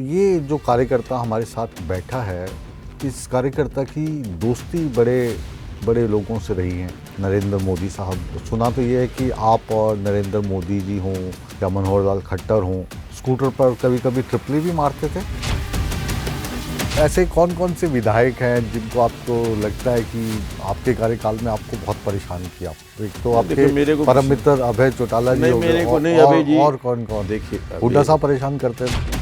ये जो कार्यकर्ता हमारे साथ बैठा है, इस कार्यकर्ता की दोस्ती बड़े बड़े लोगों से रही है। नरेंद्र मोदी साहब, सुना तो ये है कि आप और नरेंद्र मोदी जी हों या मनोहर लाल खट्टर हों, स्कूटर पर कभी कभी ट्रिपली भी मारते थे। ऐसे कौन कौन से विधायक हैं जिनको आपको लगता है कि आपके कार्यकाल में आपको बहुत परेशान किया? एक तो आपके परम मित्र अभय चौटाला जी हो गए, और कौन कौन? देखिए, हुड्डा साहब परेशान करते थे।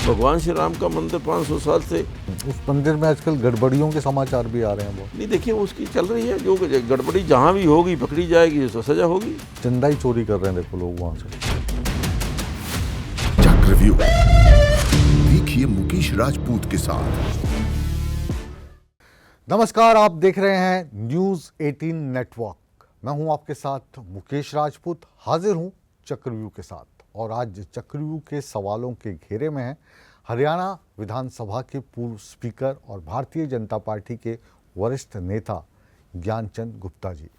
भगवान श्री राम का मंदिर 500 साल से, उस मंदिर में आजकल गड़बड़ियों के समाचार भी आ रहे हैं। वो नहीं, देखिए उसकी चल रही है, जो गड़बड़ी जहाँ भी होगी पकड़ी जाएगी, तो सजा होगी। चंदा ही चोरी कर रहे हैं, देखो लोग वहां से। चक्रव्यूह देखिए मुकेश राजपूत के साथ। नमस्कार, आप देख रहे हैं न्यूज 18 नेटवर्क। मैं हूं आपके साथ मुकेश राजपूत, हाजिर हूं चक्रव्यूह के साथ। और आज चक्रव्यूह के सवालों के घेरे में है हरियाणा विधानसभा के पूर्व स्पीकर और भारतीय जनता पार्टी के वरिष्ठ नेता ज्ञानचंद गुप्ता जी।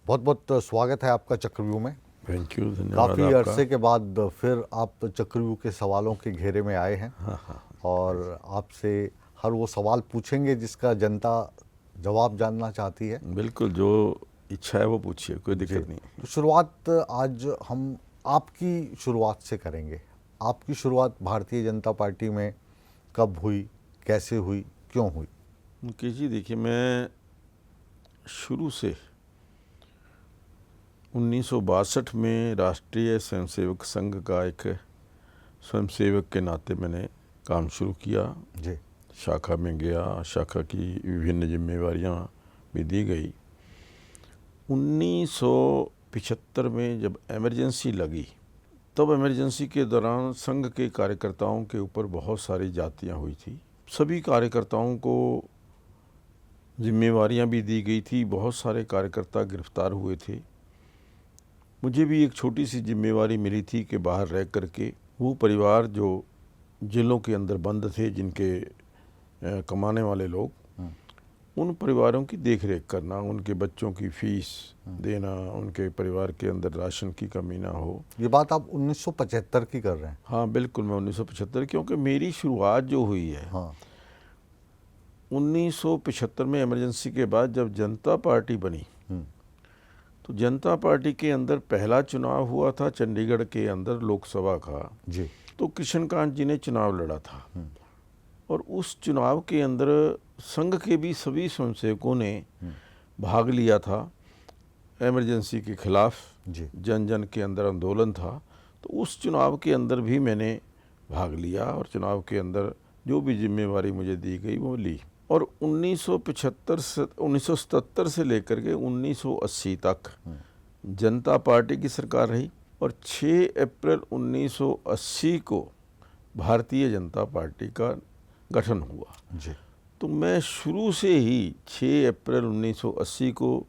बहुत बहुत स्वागत है आपका चक्रव्यूह में। थैंक यू, धन्यवाद। काफ़ी अरसे के बाद फिर आप चक्रव्यूह के सवालों के घेरे में आए हैं। और आपसे हर वो सवाल पूछेंगे जिसका जनता जवाब जानना चाहती है। बिल्कुल, जो इच्छा है वो पूछिए, कोई दिक्कत नहीं। तो शुरुआत आज हम आपकी शुरुआत से करेंगे। आपकी शुरुआत भारतीय जनता पार्टी में कब हुई, कैसे हुई, क्यों हुई? मुकेश जी, देखिए, मैं शुरू से 1962 में राष्ट्रीय स्वयंसेवक संघ का एक स्वयंसेवक के नाते मैंने काम शुरू किया जी। शाखा में गया, शाखा की विभिन्न जिम्मेवारियां भी दी गई। 1975 में जब इमरजेंसी लगी, तब इमरजेंसी के दौरान संघ के कार्यकर्ताओं के ऊपर बहुत सारी जातियां हुई थी। सभी कार्यकर्ताओं को जिम्मेवारियां भी दी गई थी, बहुत सारे कार्यकर्ता गिरफ्तार हुए थे। मुझे भी एक छोटी सी जिम्मेवारी मिली थी कि बाहर रह करके वो परिवार जो जेलों के अंदर बंद थे, जिनके कमाने वाले लोग, उन परिवारों की देखरेख करना, उनके बच्चों की फीस देना, उनके परिवार के अंदर राशन की कमी ना हो। ये बात आप 1975 की कर रहे हैं? हाँ बिल्कुल, मैं 1975, क्योंकि मेरी शुरुआत जो हुई है 1975 में इमरजेंसी के बाद जब जनता पार्टी बनी, तो जनता पार्टी के अंदर पहला चुनाव हुआ था चंडीगढ़ के अंदर लोकसभा का जी। तो कृष्णकांत जी ने चुनाव लड़ा था। और उस चुनाव के अंदर संघ के भी सभी स्वयंसेवकों ने भाग लिया था। इमरजेंसी के खिलाफ जन जन के अंदर आंदोलन था, तो उस चुनाव के अंदर भी मैंने भाग लिया और चुनाव के अंदर जो भी जिम्मेवारी मुझे दी गई वो ली। और 1977 से लेकर के 1980 तक जनता पार्टी की सरकार रही। और 6 अप्रैल 1980 को भारतीय जनता पार्टी का गठन हुआ जी। तो मैं शुरू से ही 6 अप्रैल 1980 को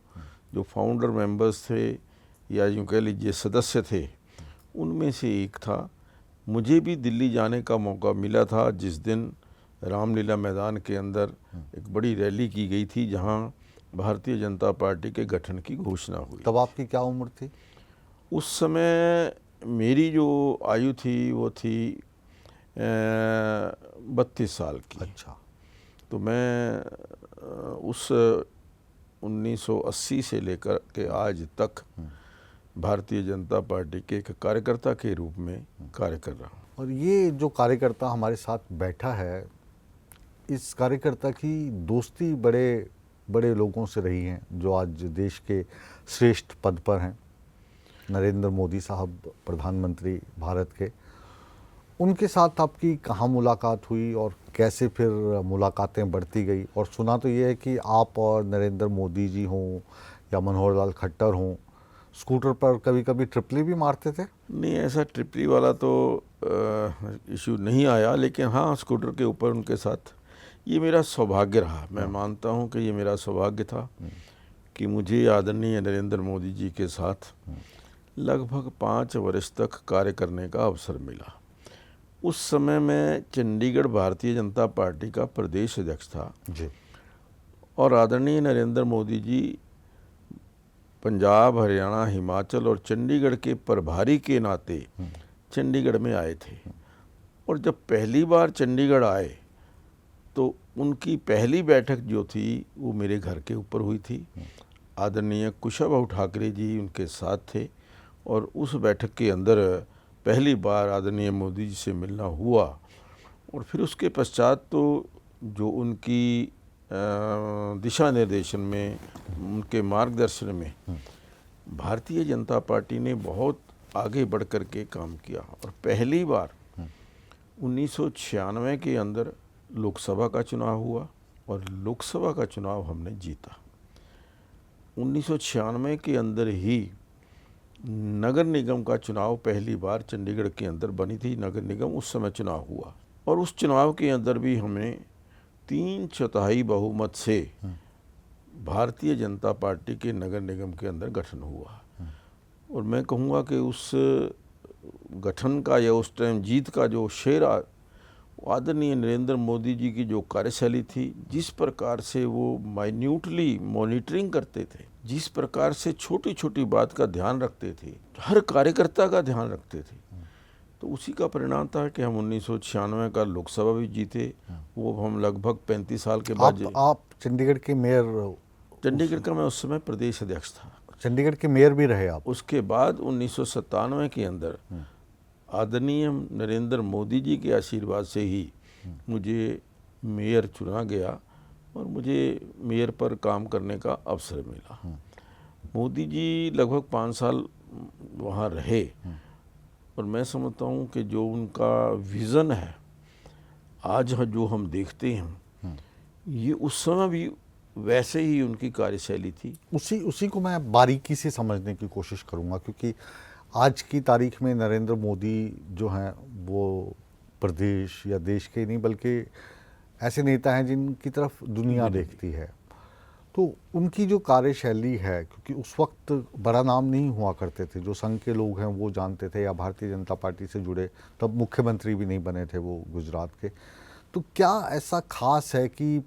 जो फाउंडर मेंबर्स थे, या यूँ कह लीजिए सदस्य थे, उनमें से एक था। मुझे भी दिल्ली जाने का मौका मिला था, जिस दिन रामलीला मैदान के अंदर एक बड़ी रैली की गई थी, जहाँ भारतीय जनता पार्टी के गठन की घोषणा हुई। तब आपकी क्या उम्र थी? उस समय मेरी जो आयु थी वो थी 32 साल की। अच्छा। तो मैं उस 1980 से लेकर के आज तक भारतीय जनता पार्टी के एक कार्यकर्ता के रूप में कार्य कर रहा हूँ। और ये जो कार्यकर्ता हमारे साथ बैठा है, इस कार्यकर्ता की दोस्ती बड़े बड़े लोगों से रही है, जो आज देश के श्रेष्ठ पद पर हैं। नरेंद्र मोदी साहब, प्रधानमंत्री भारत के, उनके साथ आपकी कहाँ मुलाकात हुई और कैसे फिर मुलाकातें बढ़ती गई? और सुना तो ये है कि आप और नरेंद्र मोदी जी हों या मनोहर लाल खट्टर हों, स्कूटर पर कभी कभी ट्रिपली भी मारते थे? नहीं, ऐसा ट्रिपली वाला तो इशू नहीं आया, लेकिन हाँ, स्कूटर के ऊपर उनके साथ ये मेरा सौभाग्य रहा। मैं मानता हूँ कि ये मेरा सौभाग्य था कि मुझे आदरणीय नरेंद्र मोदी जी के साथ लगभग 5 वर्ष तक कार्य करने का अवसर मिला। उस समय मैं चंडीगढ़ भारतीय जनता पार्टी का प्रदेश अध्यक्ष था जी। और आदरणीय नरेंद्र मोदी जी पंजाब, हरियाणा, हिमाचल और चंडीगढ़ के प्रभारी के नाते चंडीगढ़ में आए थे। और जब पहली बार चंडीगढ़ आए तो उनकी पहली बैठक जो थी वो मेरे घर के ऊपर हुई थी। आदरणीय कुशाभाऊ ठाकरे जी उनके साथ थे और उस बैठक के अंदर पहली बार आदरणीय मोदी जी से मिलना हुआ। और फिर उसके पश्चात तो जो उनकी दिशा निर्देशन में, उनके मार्गदर्शन में भारतीय जनता पार्टी ने बहुत आगे बढ़ कर के काम किया। और पहली बार 1996 के अंदर लोकसभा का चुनाव हुआ और लोकसभा का चुनाव हमने जीता। 1996 के अंदर ही नगर निगम का चुनाव पहली बार चंडीगढ़ के अंदर बनी थी नगर निगम, उस समय चुनाव हुआ और उस चुनाव के अंदर भी हमें 3/4 बहुमत से भारतीय जनता पार्टी के नगर निगम के अंदर गठन हुआ। और मैं कहूँगा कि उस गठन का या उस टाइम जीत का जो श्रेय आदरणीय नरेंद्र मोदी जी की जो कार्यशैली थी, जिस प्रकार से वो माइन्यूटली मॉनिटरिंग करते थे, जिस प्रकार से छोटी छोटी बात का ध्यान रखते थे, हर कार्यकर्ता का ध्यान रखते थे, तो उसी का परिणाम था कि हम 1996 का लोकसभा भी जीते। वो हम लगभग 35 साल के बाद आप चंडीगढ़ के मेयर? चंडीगढ़ का मैं उस समय प्रदेश अध्यक्ष था। चंडीगढ़ के मेयर भी रहे आप? उसके बाद 1997 के अंदर आदरणीय नरेंद्र मोदी जी के आशीर्वाद से ही मुझे मेयर चुना गया और मुझे मेयर पर काम करने का अवसर मिला। मोदी जी लगभग 5 साल वहाँ रहे और मैं समझता हूँ कि जो उनका विज़न है आज जो हम देखते हैं, ये उस समय भी वैसे ही उनकी कार्यशैली थी। उसी को मैं बारीकी से समझने की कोशिश करूँगा, क्योंकि आज की तारीख में नरेंद्र मोदी जो हैं वो प्रदेश या देश के नहीं बल्कि ऐसे नेता हैं जिनकी तरफ दुनिया देखती है। तो उनकी जो कार्यशैली है, क्योंकि उस वक्त बड़ा नाम नहीं हुआ करते थे, जो संघ के लोग हैं वो जानते थे या भारतीय जनता पार्टी से जुड़े, तब मुख्यमंत्री भी नहीं बने थे वो गुजरात के। तो क्या ऐसा खास है कि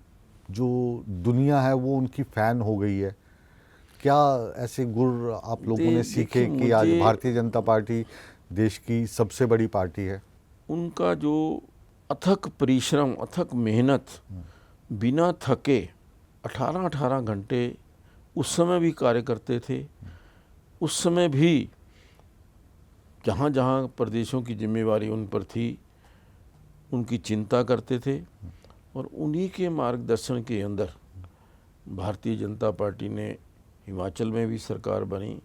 जो दुनिया है वो उनकी फ़ैन हो गई है? क्या ऐसे गुर आप लोगों ने सीखे कि आज भारतीय जनता पार्टी देश की सबसे बड़ी पार्टी है? उनका जो अथक परिश्रम, अथक मेहनत, बिना थके 18-18 घंटे उस समय भी कार्य करते थे। उस समय भी जहाँ जहाँ प्रदेशों की जिम्मेवारी उन पर थी, उनकी चिंता करते थे और उन्हीं के मार्गदर्शन के अंदर भारतीय जनता पार्टी ने हिमाचल में भी सरकार बनी,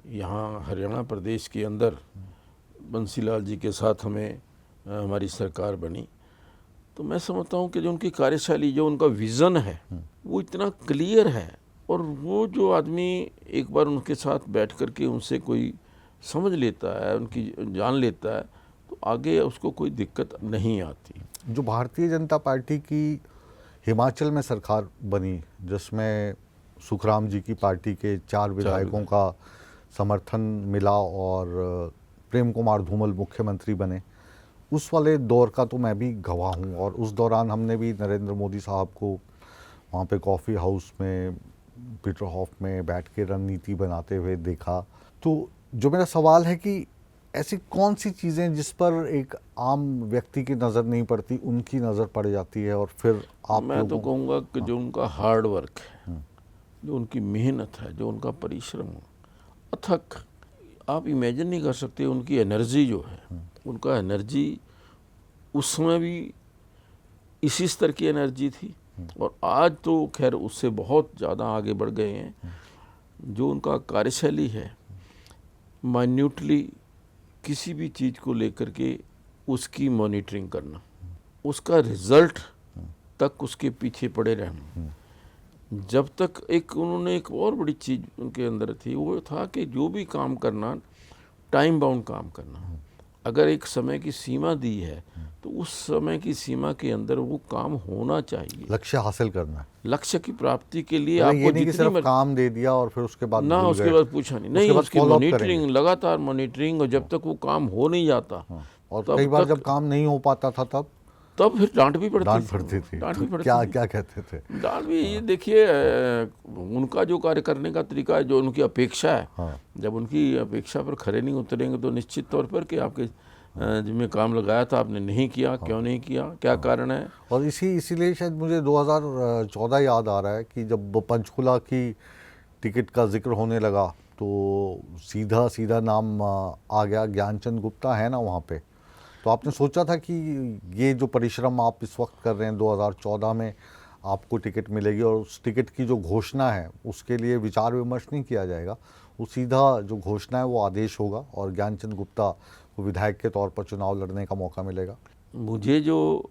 यहाँ हरियाणा प्रदेश के अंदर बंसीलाल जी के साथ हमारी सरकार बनी। तो मैं समझता हूँ कि जो उनकी कार्यशैली, जो उनका विज़न है वो इतना क्लियर है और वो जो आदमी एक बार उनके साथ बैठ कर के उनसे कोई समझ लेता है, उनकी जान लेता है, तो आगे उसको कोई दिक्कत नहीं आती। जो भारतीय जनता पार्टी की हिमाचल में सरकार बनी, जिसमें सुखराम जी की पार्टी के 4 विधायकों का समर्थन मिला और प्रेम कुमार धूमल मुख्यमंत्री बने, उस वाले दौर का तो मैं भी गवाह हूँ। और उस दौरान हमने भी नरेंद्र मोदी साहब को वहाँ पे कॉफ़ी हाउस में पीटर हॉफ में बैठ के रणनीति बनाते हुए देखा। तो जो मेरा सवाल है कि ऐसी कौन सी चीज़ें जिस पर एक आम व्यक्ति की नज़र नहीं पड़ती, उनकी नज़र पड़ जाती है और फिर आप? मैं तो कहूँगा कि जो उनका हार्ड वर्क है, जो उनकी मेहनत है, जो उनका परिश्रम अथक, आप इमेजिन नहीं कर सकते उनकी एनर्जी जो है, उनका एनर्जी उस समय भी इसी स्तर की एनर्जी थी और आज तो खैर उससे बहुत ज़्यादा आगे बढ़ गए हैं। जो उनका कार्यशैली है, माइन्यूटली किसी भी चीज़ को लेकर के उसकी मॉनिटरिंग करना, उसका रिज़ल्ट तक उसके पीछे पड़े रहना। जब तक उन्होंने एक और बड़ी चीज़ उनके अंदर थी, वो था कि जो भी काम करना, टाइम बाउंड काम करना। अगर एक समय की सीमा दी है तो उस समय की सीमा के अंदर वो काम होना चाहिए। लक्ष्य हासिल करना है, लक्ष्य की प्राप्ति के लिए आपको आपको नहीं कि सिर्फ काम दे दिया और फिर उसके बाद ना, भूल उसके गए। बाद पूछा नहीं, उसकी मॉनिटरिंग, लगातार मॉनिटरिंग, और जब तक वो काम हो नहीं जाता, और कई बार जब काम नहीं हो पाता था तब फिर डांट भी पड़ती थी। डांट भी पड़ती क्या थी। क्या कहते थे? डांट भी, ये देखिए उनका जो कार्य करने का तरीका है, जो उनकी अपेक्षा है, जब उनकी अपेक्षा पर खरे नहीं उतरेंगे तो निश्चित तौर पर कि आपके जिनमें काम लगाया था आपने नहीं किया, क्यों नहीं किया, क्या कारण है? और इसीलिए शायद मुझे 2014 याद आ रहा है कि जब पंचकुला की टिकट का जिक्र होने लगा तो सीधा सीधा नाम आ गया, ज्ञानचंद गुप्ता है ना वहाँ पे। तो आपने सोचा था कि ये जो परिश्रम आप इस वक्त कर रहे हैं 2014 में आपको टिकट मिलेगी और उस टिकट की जो घोषणा है उसके लिए विचार विमर्श नहीं किया जाएगा, वो सीधा जो घोषणा है वो आदेश होगा और ज्ञानचंद गुप्ता को विधायक के तौर पर चुनाव लड़ने का मौका मिलेगा? मुझे जो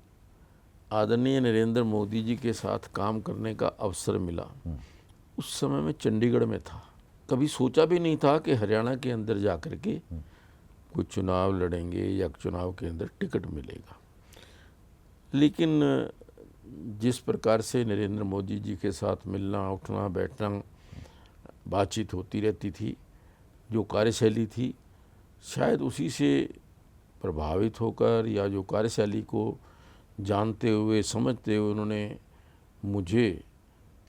आदरणीय नरेंद्र मोदी जी के साथ काम करने का अवसर मिला उस समय मैं चंडीगढ़ में था। कभी सोचा भी नहीं था कि हरियाणा के अंदर जा कर के कोई चुनाव लड़ेंगे या चुनाव के अंदर टिकट मिलेगा। लेकिन जिस प्रकार से नरेंद्र मोदी जी के साथ मिलना, उठना, बैठना, बातचीत होती रहती थी, जो कार्यशैली थी, शायद उसी से प्रभावित होकर या जो कार्यशैली को जानते हुए, समझते हुए उन्होंने मुझे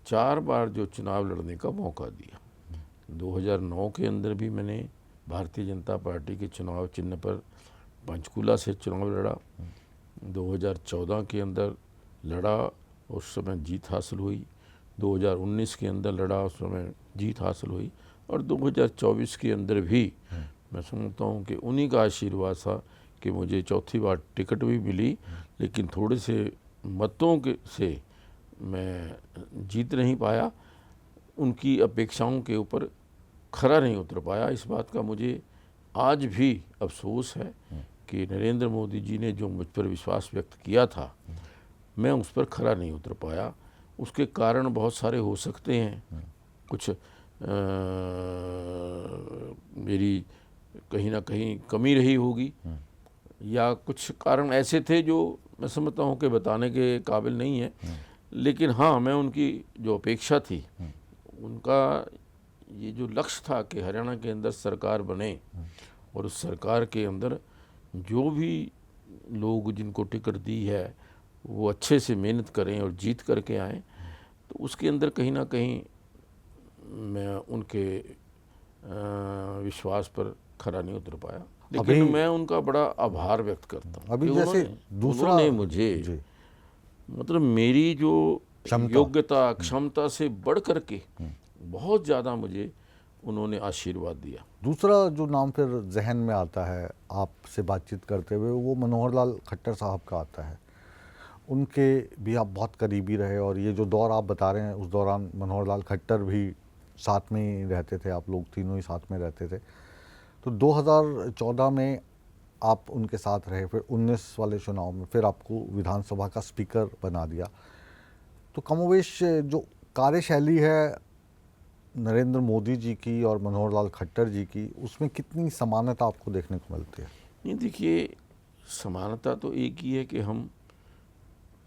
4 बार जो चुनाव लड़ने का मौका दिया। 2009 के अंदर भी मैंने भारतीय जनता पार्टी के चुनाव चिन्ह पर पंचकुला से चुनाव लड़ा। 2014 के अंदर लड़ा, उस समय जीत हासिल हुई। 2019 के अंदर लड़ा, उस समय जीत हासिल हुई। और 2024 के अंदर भी मैं समझता हूँ कि उन्हीं का आशीर्वाद था कि मुझे चौथी बार टिकट भी मिली, लेकिन थोड़े से मतों के से मैं जीत नहीं पाया, उनकी अपेक्षाओं के ऊपर खरा नहीं उतर पाया। इस बात का मुझे आज भी अफसोस है कि नरेंद्र मोदी जी ने जो मुझ पर विश्वास व्यक्त किया था, मैं उस पर खरा नहीं उतर पाया। उसके कारण बहुत सारे हो सकते हैं, कुछ मेरी कहीं ना कहीं कमी रही होगी, या कुछ कारण ऐसे थे जो मैं समझता हूँ कि बताने के काबिल नहीं है। लेकिन हाँ, मैं उनकी जो अपेक्षा थी, उनका ये जो लक्ष्य था कि हरियाणा के अंदर सरकार बने और उस सरकार के अंदर जो भी लोग जिनको टिकट दी है वो अच्छे से मेहनत करें और जीत करके आएँ, तो उसके अंदर कहीं ना कहीं मैं उनके विश्वास पर खरा नहीं उतर पाया। लेकिन मैं उनका बड़ा आभार व्यक्त करता हूँ। अभी जैसे उन्होंने मुझे मतलब मेरी जो योग्यता, क्षमता से बढ़ करके बहुत ज़्यादा मुझे उन्होंने आशीर्वाद दिया। दूसरा जो नाम फिर जहन में आता है आपसे बातचीत करते हुए, वो मनोहर लाल खट्टर साहब का आता है। उनके भी आप बहुत करीबी रहे और ये जो दौर आप बता रहे हैं उस दौरान मनोहर लाल खट्टर भी साथ में ही रहते थे, आप लोग तीनों ही साथ में रहते थे। तो 2014 में आप उनके साथ रहे, फिर 19 वाले चुनाव में फिर आपको विधानसभा का स्पीकर बना दिया। तो कमोवेश जो कार्यशैली है नरेंद्र मोदी जी की और मनोहर लाल खट्टर जी की, उसमें कितनी समानता आपको देखने को मिलती है? नहीं, देखिए, समानता तो एक ही है कि हम,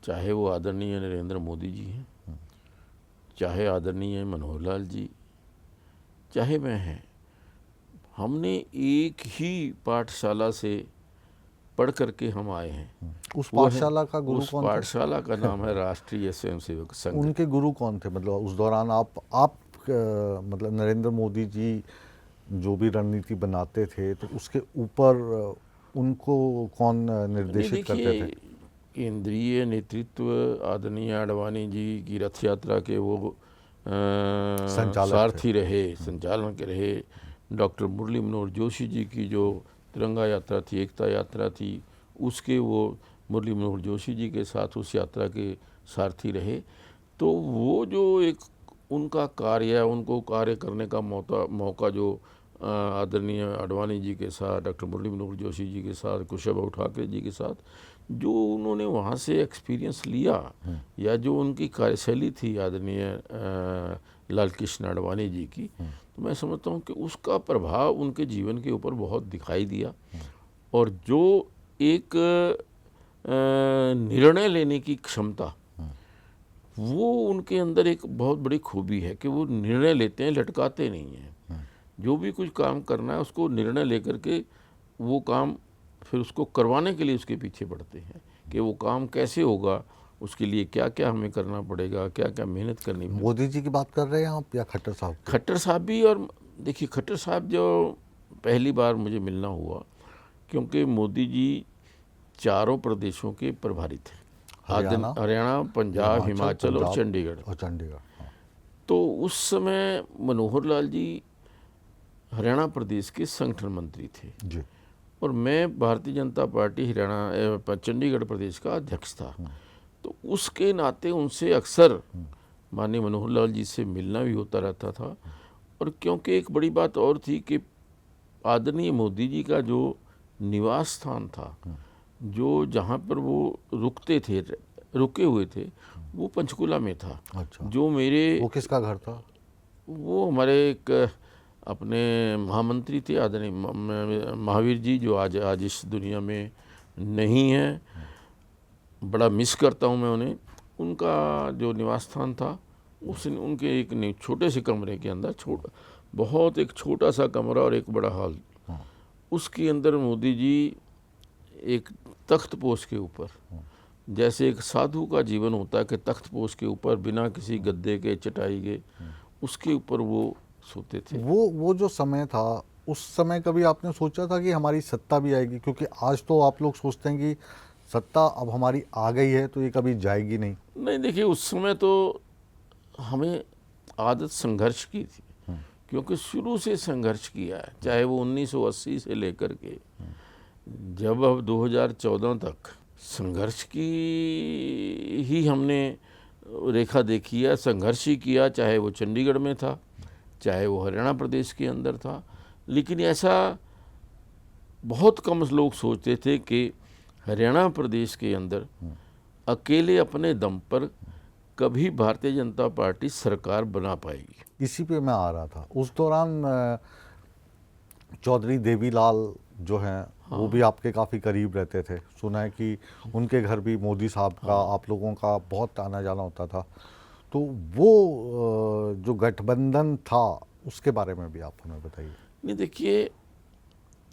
चाहे वो आदरणीय नरेंद्र मोदी जी हैं, चाहे आदरणीय मनोहर लाल जी, चाहे मैं हैं, हमने एक ही पाठशाला से पढ़ करके हम आए हैं। उस पाठशाला का गुरु कौन थे? उस पाठशाला का नाम है राष्ट्रीय स्वयंसेवक संघ। उनके गुरु कौन थे? मतलब उस दौरान आप मतलब नरेंद्र मोदी जी जो भी रणनीति बनाते थे तो उसके ऊपर उनको कौन निर्देशित करते थे? केंद्रीय नेतृत्व आदरणीय आडवाणी जी की रथ यात्रा के वो सारथी रहे, संचालन के रहे। डॉक्टर मुरली मनोहर जोशी जी की जो तिरंगा यात्रा थी, एकता यात्रा थी, उसके वो मुरली मनोहर जोशी जी के साथ उस यात्रा के सारथी रहे। तो वो जो एक उनका कार्य, उनको कार्य करने का मौका जो आदरणीय आडवाणी जी के साथ, डॉक्टर मुरली मनोहर जोशी जी के साथ, कुशाभाऊ ठाकरे जी के साथ जो उन्होंने वहाँ से एक्सपीरियंस लिया, या जो उनकी कार्यशैली थी आदरणीय लाल कृष्ण आडवाणी जी की, तो मैं समझता हूँ कि उसका प्रभाव उनके जीवन के ऊपर बहुत दिखाई दिया। और जो एक निर्णय लेने की क्षमता, वो उनके अंदर एक बहुत बड़ी खूबी है कि वो निर्णय लेते हैं, लटकाते नहीं हैं। जो भी कुछ काम करना है उसको निर्णय लेकर के वो काम फिर उसको करवाने के लिए उसके पीछे बढ़ते हैं कि वो काम कैसे होगा, उसके लिए क्या क्या हमें करना पड़ेगा, क्या क्या मेहनत करनी पड़ेगी। मोदी जी की बात कर रहे हैं आप या खट्टर साहब? खट्टर साहब भी। और देखिए, खट्टर साहब जो पहली बार मुझे मिलना हुआ क्योंकि मोदी जी चारों प्रदेशों के प्रभारी थे, हरियाणा, पंजाब, हिमाचल और चंडीगढ़। हाँ। तो उस समय मनोहर लाल जी हरियाणा प्रदेश के संगठन मंत्री थे जी। और मैं भारतीय जनता पार्टी हरियाणा चंडीगढ़ प्रदेश का अध्यक्ष था। तो उसके नाते उनसे अक्सर माननीय मनोहर लाल जी से मिलना भी होता रहता था। और क्योंकि एक बड़ी बात और थी कि आदरणीय मोदी जी का जो निवास स्थान था, जो जहाँ पर वो रुके हुए थे, वो पंचकुला में था। अच्छा। जो वो किसका घर था? वो हमारे एक अपने महामंत्री थे आदरणीय महावीर जी, जो आज इस दुनिया में नहीं है। बड़ा मिस करता हूँ मैं उन्हें। उनका जो निवास स्थान था उनके एक छोटे से कमरे के अंदर बहुत एक छोटा सा कमरा और एक बड़ा हॉल, उसके अंदर मोदी जी एक तख्तपोश के ऊपर, जैसे एक साधु का जीवन होता है कि तख्तपोश के ऊपर बिना किसी गद्दे के चटाई के, उसके ऊपर वो सोते थे। वो जो समय था, उस समय कभी आपने सोचा था कि हमारी सत्ता भी आएगी? क्योंकि आज तो आप लोग सोचते हैं कि सत्ता अब हमारी आ गई है तो ये कभी जाएगी नहीं। नहीं, देखिए उस समय तो हमें आदत संघर्ष की थी, क्योंकि शुरू से संघर्ष किया है, चाहे वो 1980 से लेकर के जब अब 2014 तक संघर्ष की ही हमने रेखा देखी है। संघर्ष ही किया, चाहे वो चंडीगढ़ में था, चाहे वो हरियाणा प्रदेश के अंदर था। लेकिन ऐसा बहुत कम लोग सोचते थे कि हरियाणा प्रदेश के अंदर अकेले अपने दम पर कभी भारतीय जनता पार्टी सरकार बना पाएगी। इसी पे मैं आ रहा था। उस दौरान चौधरी देवीलाल जो हैं, वो भी आपके काफ़ी करीब रहते थे। सुना है कि उनके घर भी मोदी साहब का आप लोगों का बहुत आना जाना होता था। तो वो जो गठबंधन था उसके बारे में भी आप हमें बताइए। नहीं, देखिए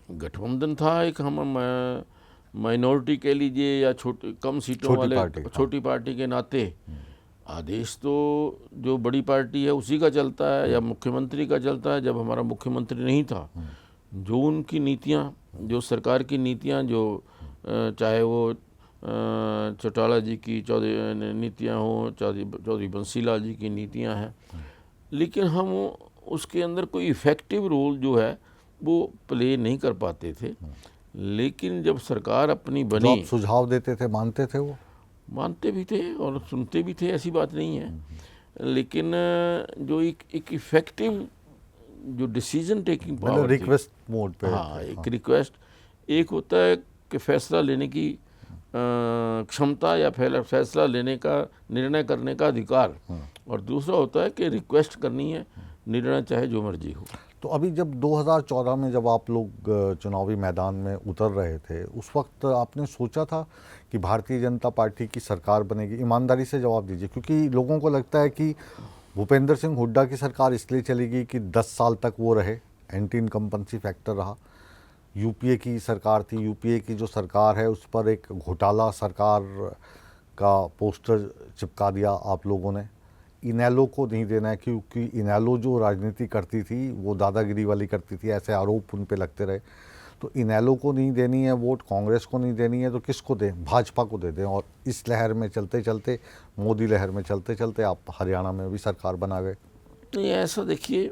गठबंधन था एक, हम माइनॉरिटी कह लीजिए या कम सीटों वाले छोटी पार्टी के नाते आदेश तो जो बड़ी पार्टी है उसी का चलता है या मुख्यमंत्री का चलता है। जब हमारा मुख्यमंत्री नहीं था, जो उनकी नीतियाँ, जो सरकार की नीतियाँ, जो चाहे वो चौटाला जी की नीतियाँ हों, चौधरी बंसीलाल जी की नीतियाँ हैं, लेकिन हम उसके अंदर कोई इफ़ेक्टिव रोल जो है वो प्ले नहीं कर पाते थे। लेकिन जब सरकार अपनी बनी, जो आप सुझाव देते थे मानते थे? वो मानते भी थे और सुनते भी थे, ऐसी बात नहीं है। लेकिन जो एक इफ़ेक्टिव जो decision taking power, request mode पे, हाँ, एक रिक्वेस्ट, एक होता है कि फैसला लेने की क्षमता या फैसला लेने का, निर्णय करने का अधिकार, और दूसरा होता है कि रिक्वेस्ट करनी है, निर्णय चाहे जो मर्जी हो। तो अभी जब 2014 में जब आप लोग चुनावी मैदान में उतर रहे थे, उस वक्त आपने सोचा था कि भारतीय जनता पार्टी की सरकार बनेगी? ईमानदारी से जवाब दीजिए, क्योंकि लोगों को लगता है कि भूपेंद्र सिंह हुड्डा की सरकार इसलिए चलेगी कि 10 साल तक वो रहे, एंटी इनकम्बेंसी फैक्टर रहा। यूपीए की सरकार थी, यूपीए की जो सरकार है उस पर एक घोटाला सरकार का पोस्टर चिपका दिया आप लोगों ने। इनेलो को नहीं देना है क्योंकि इनेलो जो राजनीति करती थी वो दादागिरी वाली करती थी, ऐसे आरोप उन पे लगते रहे। तो इनेलो को नहीं देनी है वोट, कांग्रेस को नहीं देनी है, तो किसको दें? भाजपा को दे दें। और इस लहर में चलते चलते, मोदी लहर में चलते चलते आप हरियाणा में भी सरकार बना गए। नहीं, ऐसा देखिए,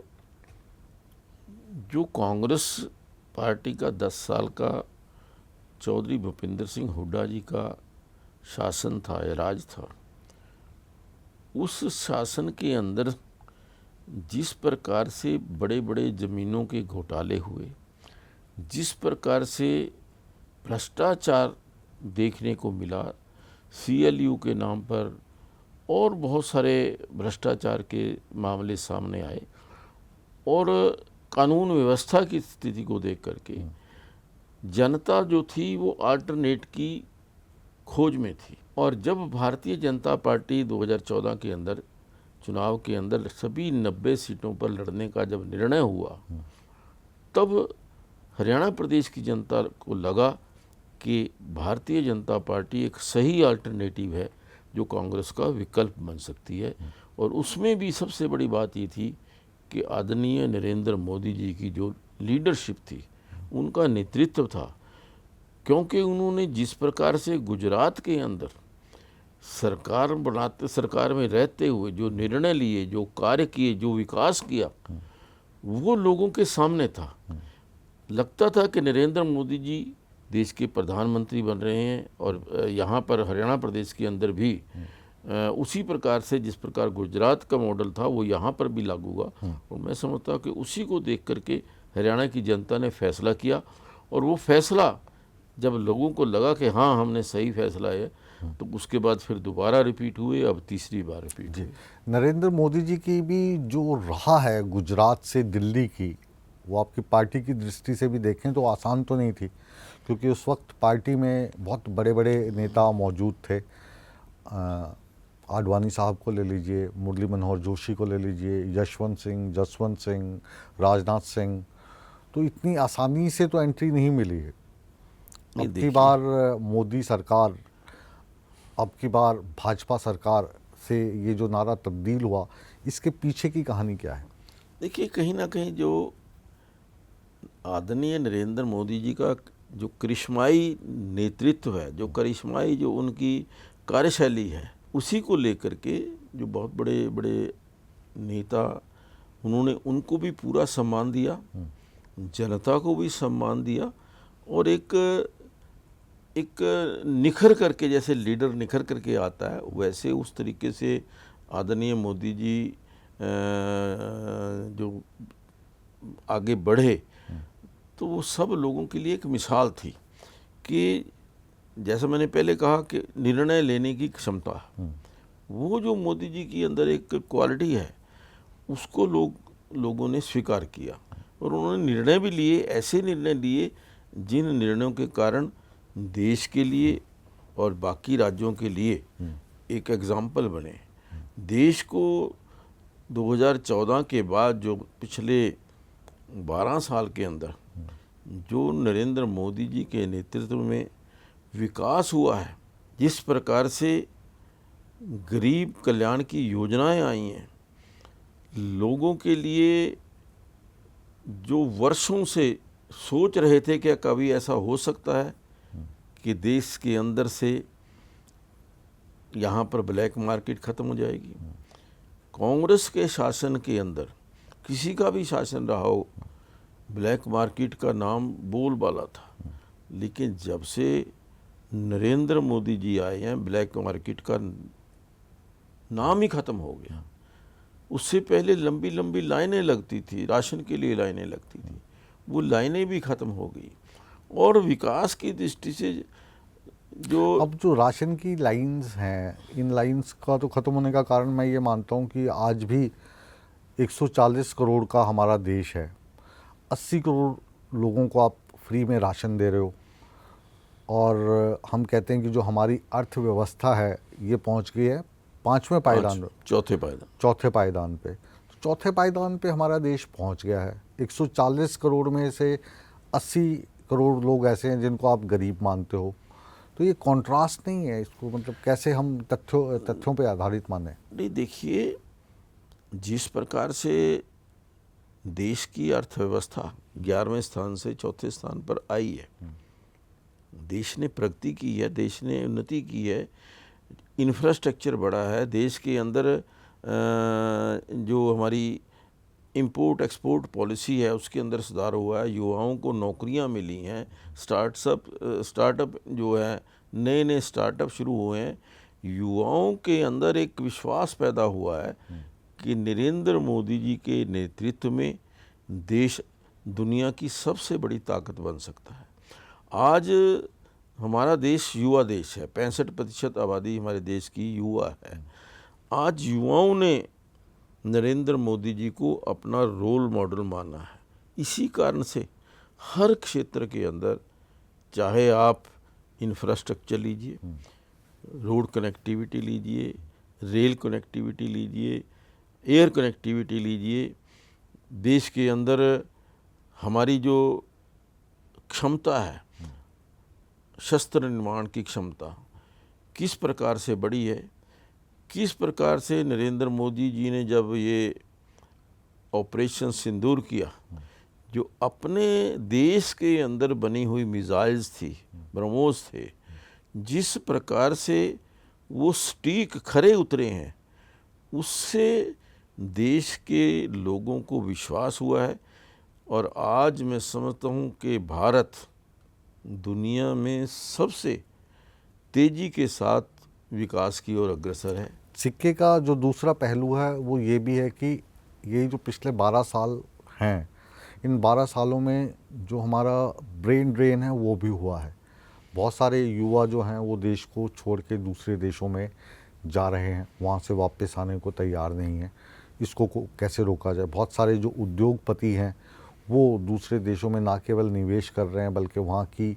जो कांग्रेस पार्टी का 10 साल का चौधरी भूपेंद्र सिंह हुड्डा जी का शासन था या राज था, उस शासन के अंदर जिस प्रकार से बड़े बड़े ज़मीनों के घोटाले हुए, जिस प्रकार से भ्रष्टाचार देखने को मिला CLU के नाम पर, और बहुत सारे भ्रष्टाचार के मामले सामने आए, और कानून व्यवस्था की स्थिति को देख करके जनता जो थी वो अल्टरनेट की खोज में थी। और जब भारतीय जनता पार्टी 2014 के अंदर चुनाव के अंदर सभी 90 सीटों पर लड़ने का जब निर्णय हुआ, तब हरियाणा प्रदेश की जनता को लगा कि भारतीय जनता पार्टी एक सही अल्टरनेटिव है जो कांग्रेस का विकल्प बन सकती है। और उसमें भी सबसे बड़ी बात ये थी कि आदरणीय नरेंद्र मोदी जी की जो लीडरशिप थी, उनका नेतृत्व था, क्योंकि उन्होंने जिस प्रकार से गुजरात के अंदर सरकार में रहते हुए जो निर्णय लिए, जो कार्य किए, जो विकास किया, वो लोगों के सामने था। लगता था कि नरेंद्र मोदी जी देश के प्रधानमंत्री बन रहे हैं और यहाँ पर हरियाणा प्रदेश के अंदर भी उसी प्रकार से जिस प्रकार गुजरात का मॉडल था वो यहाँ पर भी लागू हुआ। और मैं समझता हूँ कि उसी को देख करके हरियाणा की जनता ने फैसला किया, और वो फैसला जब लोगों को लगा कि हाँ हमने सही फैसला है, तो उसके बाद फिर दोबारा रिपीट हुए, अब तीसरी बार रिपीट हुए। नरेंद्र मोदी जी की भी जो राह है गुजरात से दिल्ली की, वो आपकी पार्टी की दृष्टि से भी देखें तो आसान तो नहीं थी, क्योंकि उस वक्त पार्टी में बहुत बड़े बड़े नेता मौजूद थे। आडवाणी साहब को ले लीजिए, मुरली मनोहर जोशी को ले लीजिए, यशवंत सिंह, जसवंत सिंह, राजनाथ सिंह, तो इतनी आसानी से तो एंट्री नहीं मिली है। अब की बार मोदी सरकार, अब की बार भाजपा सरकार से ये जो नारा तब्दील हुआ, इसके पीछे की कहानी क्या है? देखिए, कहीं ना कहीं जो आदरणीय नरेंद्र मोदी जी का जो करिश्माई नेतृत्व है, जो करिश्माई जो उनकी कार्यशैली है, उसी को लेकर के जो बहुत बड़े बड़े नेता, उन्होंने उनको भी पूरा सम्मान दिया, जनता को भी सम्मान दिया, और एक निखर करके, जैसे लीडर निखर करके आता है, वैसे उस तरीके से आदरणीय मोदी जी जो आगे बढ़े, तो वो सब लोगों के लिए एक मिसाल थी कि जैसा मैंने पहले कहा कि निर्णय लेने की क्षमता, वो जो मोदी जी की अंदर एक क्वालिटी है, उसको लोगों ने स्वीकार किया, और उन्होंने निर्णय भी लिए, ऐसे निर्णय लिए जिन निर्णयों के कारण देश के लिए और बाकी राज्यों के लिए एक एग्जाम्पल बने। देश को 2014 के बाद जो पिछले 12 साल के अंदर जो नरेंद्र मोदी जी के नेतृत्व में विकास हुआ है, जिस प्रकार से गरीब कल्याण की योजनाएं आई हैं, लोगों के लिए जो वर्षों से सोच रहे थे कि कभी ऐसा हो सकता है कि देश के अंदर से यहाँ पर ब्लैक मार्केट ख़त्म हो जाएगी। कांग्रेस के शासन के अंदर, किसी का भी शासन रहा हो, ब्लैक मार्केट का नाम बोलबाला था, लेकिन जब से नरेंद्र मोदी जी आए हैं, ब्लैक मार्केट का नाम ही ख़त्म हो गया। उससे पहले लंबी लंबी लाइनें लगती थी, राशन के लिए लाइनें लगती थी, वो लाइनें भी ख़त्म हो गई। और विकास की दृष्टि से जो अब जो राशन की लाइंस हैं, इन लाइंस का तो ख़त्म होने का कारण मैं ये मानता हूँ कि आज भी 140 करोड़ का हमारा देश है, 80 करोड़ लोगों को आप फ्री में राशन दे रहे हो, और हम कहते हैं कि जो हमारी अर्थव्यवस्था है ये पहुंच गई है पाँचवें पायदान पे, चौथे पायदान पे। तो चौथे पायदान पे हमारा देश पहुंच गया है। 140 करोड़ में से 80 करोड़ लोग ऐसे हैं जिनको आप गरीब मानते हो, तो ये कॉन्ट्रास्ट नहीं है? इसको मतलब कैसे हम तथ्यों पे आधारित माने? नहीं, देखिए, जिस प्रकार से देश की अर्थव्यवस्था 11वें स्थान से चौथे स्थान पर आई है, देश ने प्रगति की है, देश ने उन्नति की है, इंफ्रास्ट्रक्चर बढ़ा है, देश के अंदर जो हमारी इंपोर्ट एक्सपोर्ट पॉलिसी है उसके अंदर सुधार हुआ है, युवाओं को नौकरियां मिली हैं, स्टार्टअप जो है, नए नए स्टार्टअप शुरू हुए हैं, युवाओं के अंदर एक विश्वास पैदा हुआ है कि नरेंद्र मोदी जी के नेतृत्व में देश दुनिया की सबसे बड़ी ताकत बन सकता है। आज हमारा देश युवा देश है, 65% आबादी हमारे देश की युवा है। आज युवाओं ने नरेंद्र मोदी जी को अपना रोल मॉडल माना है। इसी कारण से हर क्षेत्र के अंदर, चाहे आप इंफ्रास्ट्रक्चर लीजिए, रोड कनेक्टिविटी लीजिए, रेल कनेक्टिविटी लीजिए, एयर कनेक्टिविटी लीजिए, देश के अंदर हमारी जो क्षमता है, शस्त्र निर्माण की क्षमता किस प्रकार से बढ़ी है, किस प्रकार से नरेंद्र मोदी जी ने जब ये ऑपरेशन सिंदूर किया, जो अपने देश के अंदर बनी हुई मिसाइल्स थी, ब्रह्मोस थे, जिस प्रकार से वो सटीक खरे उतरे हैं, उससे देश के लोगों को विश्वास हुआ है। और आज मैं समझता हूँ कि भारत दुनिया में सबसे तेज़ी के साथ विकास की ओर अग्रसर है। सिक्के का जो दूसरा पहलू है वो ये भी है कि ये जो पिछले 12 साल हैं, इन 12 सालों में जो हमारा ब्रेन ड्रेन है वो भी हुआ है। बहुत सारे युवा जो हैं वो देश को छोड़ के दूसरे देशों में जा रहे हैं, वहाँ से वापस आने को तैयार नहीं हैं। इसको कैसे रोका जाए? बहुत सारे जो उद्योगपति हैं वो दूसरे देशों में ना केवल निवेश कर रहे हैं बल्कि वहाँ की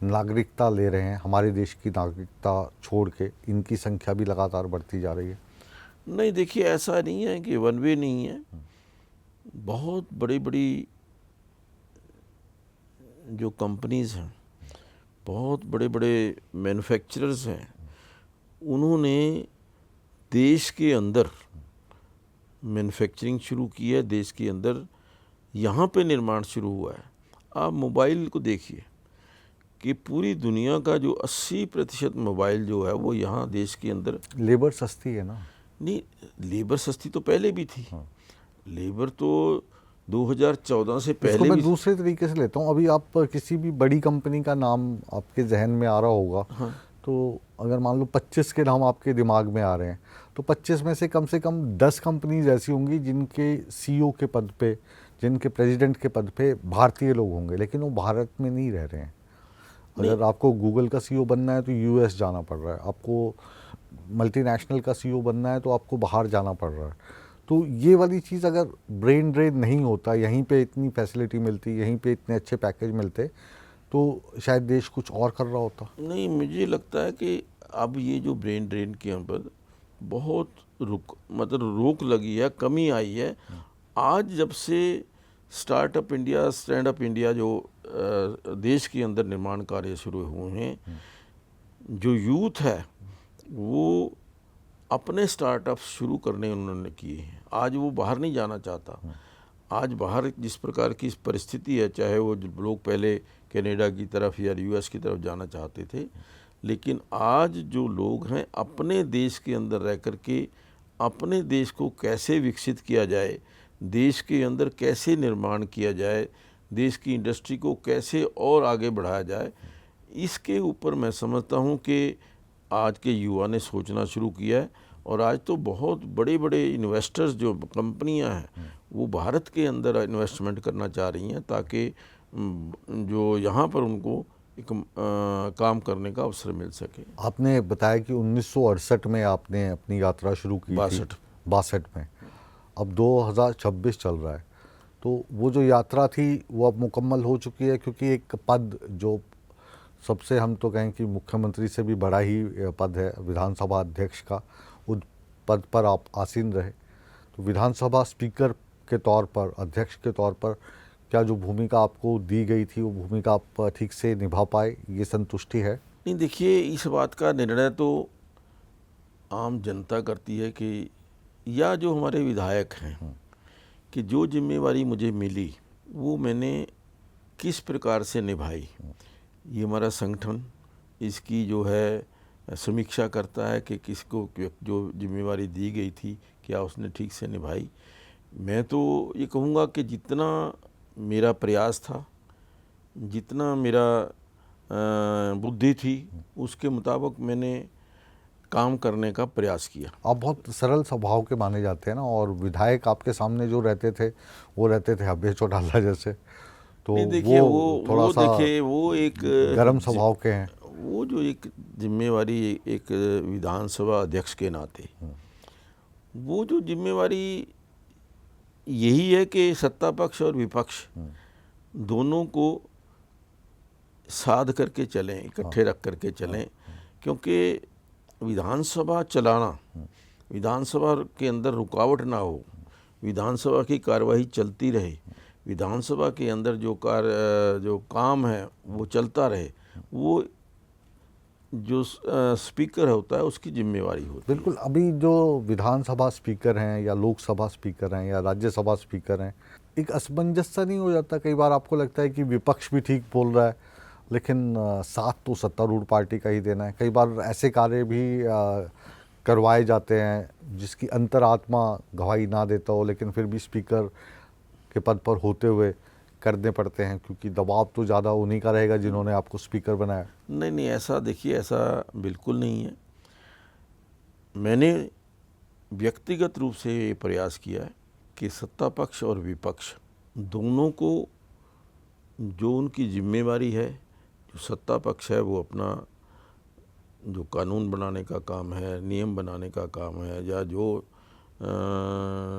नागरिकता ले रहे हैं, हमारे देश की नागरिकता छोड़ के। इनकी संख्या भी लगातार बढ़ती जा रही है। नहीं, देखिए, ऐसा नहीं है कि वन वे नहीं है। बहुत बड़ी बड़ी जो कंपनीज़ हैं, बहुत बड़े बड़े मैन्युफैक्चरर्स हैं, उन्होंने देश के अंदर मैन्युफैक्चरिंग शुरू की है, देश के अंदर यहाँ पे निर्माण शुरू हुआ है। आप मोबाइल को देखिए कि पूरी दुनिया का जो 80% मोबाइल जो है वो यहाँ देश के अंदर। लेबर सस्ती है ना? नहीं, लेबर सस्ती तो पहले भी थी। लेबर तो 2014 से इसको पहले मैं भी। दूसरे तरीके से लेता हूँ। अभी आप किसी भी बड़ी कंपनी का नाम आपके जहन में आ रहा होगा, तो अगर मान लो 25 के नाम आपके दिमाग में आ रहे हैं, तो 25 में से कम 10 कंपनीज ऐसी होंगी जिनके सीईओ के पद पे, जिनके प्रेसिडेंट के पद पे भारतीय लोग होंगे, लेकिन वो भारत में नहीं रह रहे हैं। अगर आपको गूगल का सीईओ बनना है तो यूएस जाना पड़ रहा है, आपको मल्टीनेशनल का सीईओ बनना है तो आपको बाहर जाना पड़ रहा है। तो ये वाली चीज़ अगर ब्रेन ड्रेन नहीं होता, यहीं पे इतनी फैसिलिटी मिलती, यहीं पे इतने अच्छे पैकेज मिलते, तो शायद देश कुछ और कर रहा होता। नहीं, मुझे लगता है कि अब ये जो ब्रेन ड्रेन के ऊपर बहुत रोक लगी है, कमी आई है। आज जब से startup India, stand up India जो देश के अंदर निर्माण कार्य शुरू हुए हैं, जो यूथ है वो अपने स्टार्टअप शुरू करने उन्होंने किए हैं। आज वो बाहर नहीं जाना चाहता। आज बाहर जिस प्रकार की परिस्थिति है, चाहे वो लोग पहले कनाडा की तरफ या यूएस की तरफ जाना चाहते थे, लेकिन आज जो लोग हैं अपने देश के अंदर रह कर के अपने देश को कैसे विकसित किया जाए, देश के अंदर कैसे निर्माण किया जाए, देश की इंडस्ट्री को कैसे और आगे बढ़ाया जाए, इसके ऊपर मैं समझता हूँ कि आज के युवा ने सोचना शुरू किया है। और आज तो बहुत बड़े बड़े इन्वेस्टर्स, जो कंपनियां हैं, वो भारत के अंदर इन्वेस्टमेंट करना चाह रही हैं ताकि जो यहाँ पर उनको एक काम करने का अवसर मिल सके। आपने बताया कि 1968 में आपने अपनी यात्रा शुरू की थी, 62 में। अब 2026 चल रहा है, तो वो जो यात्रा थी वो अब मुकम्मल हो चुकी है, क्योंकि एक पद जो सबसे, हम तो कहें कि मुख्यमंत्री से भी बड़ा ही पद है, विधानसभा अध्यक्ष का, उस पद पर आप आसीन रहे। तो विधानसभा स्पीकर के तौर पर, अध्यक्ष के तौर पर, क्या जो भूमिका आपको दी गई थी वो भूमिका आप ठीक से निभा पाए, ये संतुष्टि है? नहीं, देखिए, इस बात का निर्णय तो आम जनता करती है कि, या जो हमारे विधायक हैं, कि जो जिम्मेवारी मुझे मिली वो मैंने किस प्रकार से निभाई। ये हमारा संगठन इसकी जो है समीक्षा करता है कि किसको जो जिम्मेवारी दी गई थी क्या उसने ठीक से निभाई। मैं तो ये कहूँगा कि जितना मेरा प्रयास था, जितना मेरा बुद्धि थी, उसके मुताबिक मैंने काम करने का प्रयास किया। आप बहुत सरल स्वभाव के माने जाते हैं ना, और विधायक आपके सामने जो रहते थे वो रहते थे अभय चौटाला जैसे, तो देखिए, वो थोड़ा सा देखिए, वो एक गरम स्वभाव के हैं। वो जो एक जिम्मेवारी एक विधानसभा अध्यक्ष के नाते, वो जो जिम्मेवारी यही है कि सत्ता पक्ष और विपक्ष दोनों को साध करके चलें, इकट्ठे रख करके चलें, क्योंकि विधानसभा चलाना, विधानसभा के अंदर रुकावट ना हो, विधानसभा की कार्यवाही चलती रहे, विधानसभा के अंदर जो काम है वो चलता रहे, वो जो स्पीकर होता है उसकी जिम्मेवारी होती है। बिल्कुल। अभी जो विधानसभा स्पीकर हैं या लोकसभा स्पीकर हैं या राज्यसभा स्पीकर हैं, एक असमंजस सा नहीं हो जाता? कई बार आपको लगता है कि विपक्ष भी ठीक बोल रहा है, लेकिन साथ तो सत्तारूढ़ पार्टी का ही देना है। कई बार ऐसे कार्य भी करवाए जाते हैं जिसकी अंतरात्मा गवाही ना देता हो, लेकिन फिर भी स्पीकर के पद पर होते हुए करने पड़ते हैं, क्योंकि दबाव तो ज़्यादा उन्हीं का रहेगा जिन्होंने आपको स्पीकर बनाया। नहीं नहीं, ऐसा देखिए, ऐसा बिल्कुल नहीं है। मैंने व्यक्तिगत रूप से ये प्रयास किया है कि सत्ता पक्ष और विपक्ष दोनों को जो उनकी जिम्मेवारी है, जो सत्ता पक्ष है वो अपना जो कानून बनाने का काम है, नियम बनाने का काम है, या जो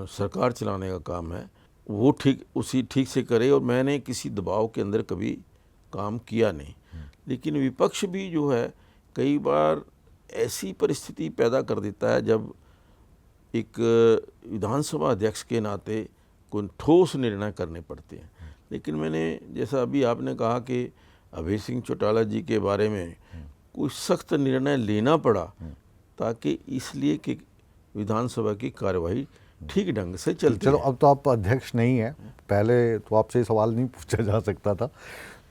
सरकार चलाने का काम है, वो ठीक से करे। और मैंने किसी दबाव के अंदर कभी काम किया नहीं। लेकिन विपक्ष भी जो है कई बार ऐसी परिस्थिति पैदा कर देता है जब एक विधानसभा अध्यक्ष के नाते कोई ठोस निर्णय करने पड़ते हैं। लेकिन मैंने, जैसा अभी आपने कहा कि अभय सिंह चौटाला जी के बारे में कोई सख्त निर्णय लेना पड़ा, ताकि इसलिए कि विधानसभा की कार्यवाही ठीक ढंग से चलती चलो, है। अब तो आप अध्यक्ष नहीं हैं, पहले तो आपसे ये सवाल नहीं पूछा जा सकता था।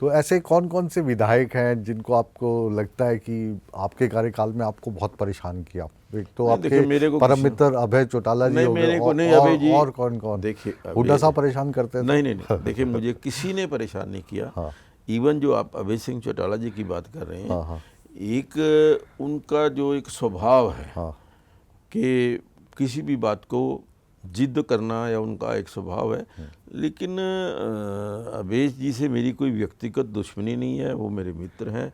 तो ऐसे कौन कौन से विधायक हैं जिनको आपको लगता है कि आपके कार्यकाल में आपको बहुत परेशान किया? एक तो नहीं, देखिए, मेरे आपके को परम किसी- मित्र अभय चौटाला जी नहीं, हो गए, मेरे को नहीं, और अभय जी- और कौन कौन? देखिए, हुड्डा साहब परेशान करते थे? नहीं नहीं नहीं, देखिए, मुझे किसी ने परेशान नहीं किया। हाँ। इवन जो आप अभय सिंह चौटाला जी की बात कर रहे हैं, हाँ, हाँ। एक उनका जो एक स्वभाव है हाँ। कि किसी भी बात को जिद करना, या उनका एक स्वभाव है। लेकिन अभेश जी से मेरी कोई व्यक्तिगत दुश्मनी नहीं है, वो मेरे मित्र हैं।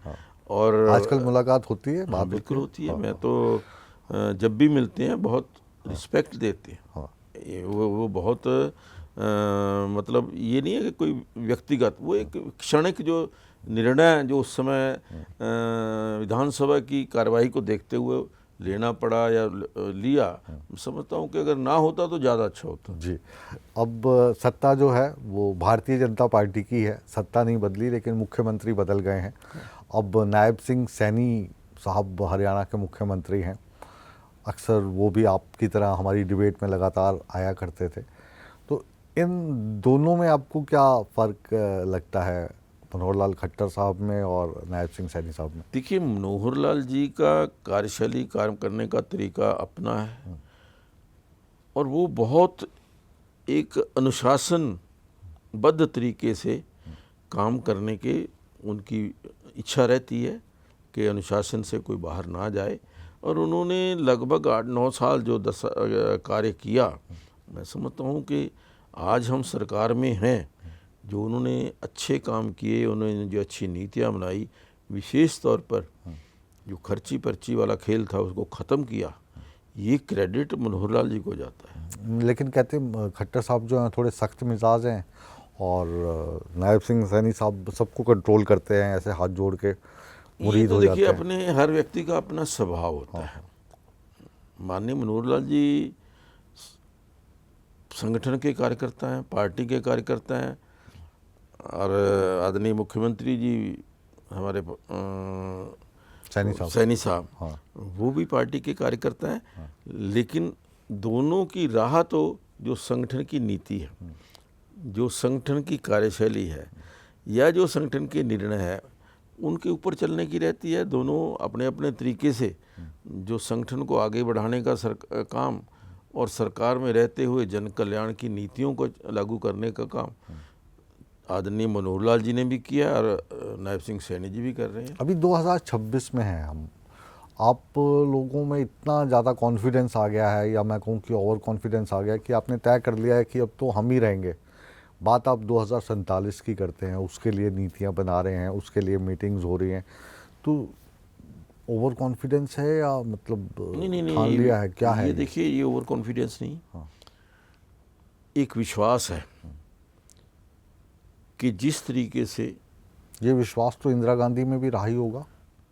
और आजकल मुलाकात होती है, बात बिल्कुल होती है। हाँ, मैं तो जब भी मिलते हैं बहुत रिस्पेक्ट देते हैं। हाँ। वो बहुत मतलब ये नहीं है कि कोई व्यक्तिगत, वो एक क्षणिक जो निर्णय जो उस समय विधानसभा की कार्यवाही को देखते हुए लेना पड़ा या लिया, समझता हूँ कि अगर ना होता तो ज़्यादा अच्छा होता। जी। अब सत्ता जो है वो भारतीय जनता पार्टी की है, सत्ता नहीं बदली, लेकिन मुख्यमंत्री बदल गए हैं। अब नायब सिंह सैनी साहब हरियाणा के मुख्यमंत्री हैं। अक्सर वो भी आपकी तरह हमारी डिबेट में लगातार आया करते थे। तो इन दोनों में आपको क्या फ़र्क लगता है, मनोहर लाल खट्टर साहब में और नायब सिंह सैनी साहब में? देखिए, मनोहर लाल जी का कार्यशैली, काम करने का तरीका अपना है, और वो बहुत एक अनुशासनबद्ध तरीके से काम करने के उनकी इच्छा रहती है कि अनुशासन से कोई बाहर ना जाए। और उन्होंने लगभग 8-9 साल जो कार्य किया, मैं समझता हूँ कि आज हम सरकार में हैं, जो उन्होंने अच्छे काम किए, उन्होंने जो अच्छी नीतियाँ बनाई, विशेष तौर पर जो खर्ची पर्ची वाला खेल था उसको ख़त्म किया, ये क्रेडिट मनोहर लाल जी को जाता है। लेकिन कहते हैं खट्टर साहब जो हैं थोड़े सख्त मिजाज हैं, और नायब सिंह सैनी साहब सबको कंट्रोल करते हैं, ऐसे हाथ जोड़ के ये मुरीद तो हो देखिए, जाते हैं। अपने हर व्यक्ति का अपना स्वभाव होता है। माननीय मनोहर लाल जी संगठन के कार्यकर्ता हैं, पार्टी के कार्यकर्ता हैं, और आदरणीय मुख्यमंत्री जी हमारे सैनी साहब, हाँ। वो भी पार्टी के कार्यकर्ता हैं। लेकिन दोनों की राह तो जो संगठन की नीति है, जो संगठन की कार्यशैली है, या जो संगठन के निर्णय है, उनके ऊपर चलने की रहती है। दोनों अपने अपने तरीके से जो संगठन को आगे बढ़ाने का काम, और सरकार में रहते हुए जन कल्याण की नीतियों को लागू करने का काम आदरणीय मनोहर लाल जी ने भी किया, और नायब सिंह सैनी जी भी कर रहे हैं। अभी 2026 में हैं हम, आप लोगों में इतना ज़्यादा कॉन्फिडेंस आ गया है, या मैं कहूँ कि ओवर कॉन्फिडेंस आ गया है, कि आपने तय कर लिया है कि अब तो हम ही रहेंगे। बात आप 2047 की करते हैं, उसके लिए नीतियाँ बना रहे हैं, उसके लिए मीटिंग्स हो रही हैं। तो ओवर कॉन्फिडेंस है, या मतलब नहीं, ठान लिया है, क्या है ये ये? देखिए, ये ओवर कॉन्फिडेंस नहीं, हाँ। एक विश्वास है कि जिस तरीके से, ये विश्वास तो इंदिरा गांधी में भी रहा ही होगा।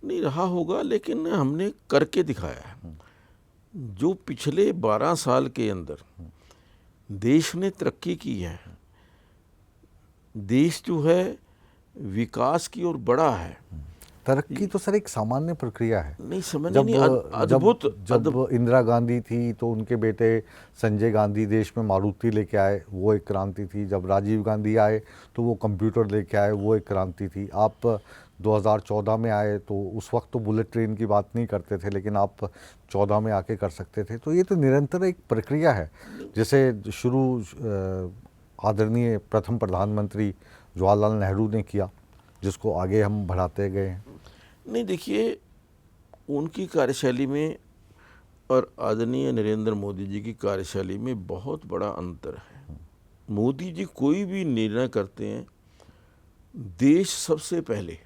नहीं रहा होगा, लेकिन हमने करके दिखाया है। जो पिछले 12 साल के अंदर देश ने तरक्की की है, देश जो है विकास की ओर बढ़ा है, तरक्की तो सर एक सामान्य प्रक्रिया है। नहीं समझ जब नहीं, अद्भुत जब इंदिरा गांधी थी तो उनके बेटे संजय गांधी देश में मारुति लेके आए, वो एक क्रांति थी। जब राजीव गांधी आए तो वो कंप्यूटर लेके आए, वो एक क्रांति थी। आप 2014 में आए तो उस वक्त तो बुलेट ट्रेन की बात नहीं करते थे, लेकिन आप 14 में आके कर सकते थे। तो ये तो निरंतर एक प्रक्रिया है। जैसे शुरू आदरणीय प्रथम प्रधानमंत्री जवाहरलाल नेहरू ने किया, जिसको आगे हम बढ़ाते गए हैं। नहीं देखिए, उनकी कार्यशैली में और आदरणीय नरेंद्र मोदी जी की कार्यशैली में बहुत बड़ा अंतर है। मोदी जी कोई भी निर्णय करते हैं, देश सबसे पहले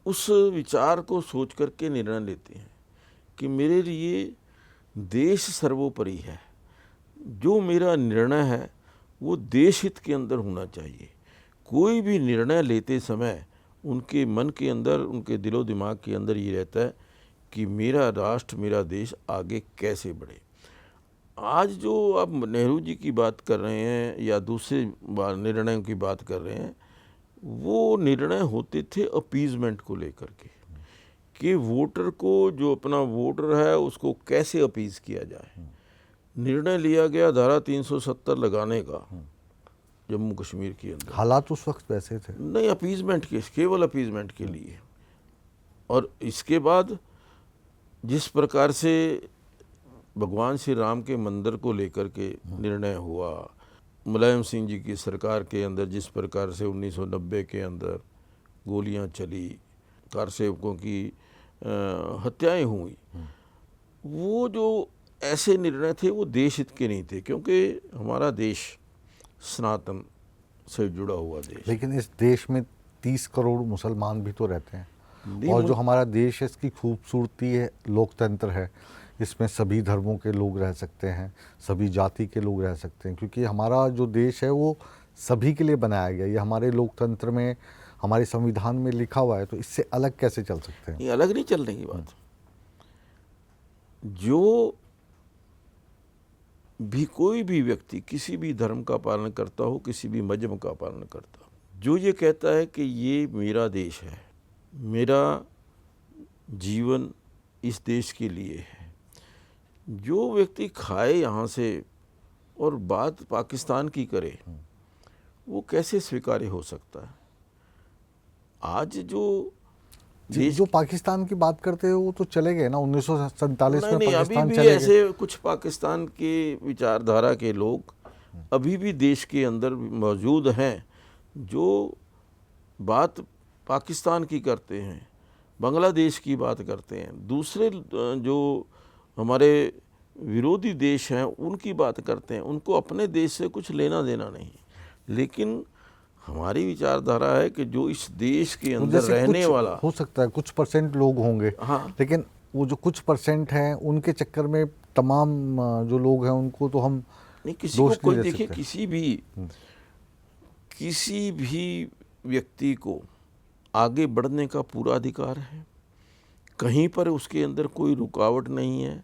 उस विचार को सोच करके निर्णय लेते हैं कि मेरे लिए देश सर्वोपरि है। जो मेरा निर्णय है वो देश हित के अंदर होना चाहिए। कोई भी निर्णय लेते समय उनके मन के अंदर, उनके दिलो दिमाग के अंदर ये रहता है कि मेरा राष्ट्र, मेरा देश आगे कैसे बढ़े। आज जो आप नेहरू जी की बात कर रहे हैं या दूसरे निर्णयों की बात कर रहे हैं, वो निर्णय होते थे अपीजमेंट को लेकर के, कि वोटर को, जो अपना वोटर है उसको कैसे अपीज किया जाए। निर्णय लिया गया धारा 370 लगाने का जम्मू कश्मीर के अंदर। हालात उस वक्त वैसे थे, नहीं, अपीजमेंट के, केवल अपीजमेंट के लिए। और इसके बाद जिस प्रकार से भगवान श्री राम के मंदिर को लेकर के निर्णय हुआ, मुलायम सिंह जी की सरकार के अंदर जिस प्रकार से 1990 के अंदर गोलियां चली, कारसेवकों की हत्याएं हुई, वो जो ऐसे निर्णय थे वो देश हित के नहीं थे, क्योंकि हमारा देश सनातन से जुड़ा हुआ देश। लेकिन इस देश में 30 करोड़ मुसलमान भी तो रहते हैं। और जो हमारा देश है, इसकी खूबसूरती है, लोकतंत्र है। इसमें सभी धर्मों के लोग रह सकते हैं, सभी जाति के लोग रह सकते हैं, क्योंकि हमारा जो देश है वो सभी के लिए बनाया गया। ये हमारे लोकतंत्र में, हमारे संविधान में लिखा हुआ है। तो इससे अलग कैसे चल सकते हैं? ये अलग नहीं चलने की बात। जो भी कोई भी व्यक्ति किसी भी धर्म का पालन करता हो, किसी भी मजहब का पालन करता हो, जो ये कहता है कि ये मेरा देश है, मेरा जीवन इस देश के लिए है, जो व्यक्ति खाए यहाँ से और बात पाकिस्तान की करे, वो कैसे स्वीकार्य हो सकता है? आज जो पाकिस्तान की बात करते हैं वो तो चले गए ना, 1947 में नहीं, पाकिस्तान अभी भी चले गए। ऐसे कुछ पाकिस्तान के विचारधारा के लोग अभी भी देश के अंदर मौजूद हैं, जो बात पाकिस्तान की करते हैं, बांग्लादेश की बात करते हैं, दूसरे जो हमारे विरोधी देश हैं उनकी बात करते हैं। उनको अपने देश से कुछ लेना देना नहीं। लेकिन हमारी विचारधारा है कि जो इस देश के अंदर रहने वाला, हो सकता है कुछ परसेंट लोग होंगे, हाँ, लेकिन वो जो कुछ परसेंट हैं उनके चक्कर में तमाम जो लोग हैं उनको तो हम नहीं, किसी को कोई दे देखिए, सकते। किसी भी व्यक्ति को आगे बढ़ने का पूरा अधिकार है। कहीं पर उसके अंदर कोई रुकावट नहीं है।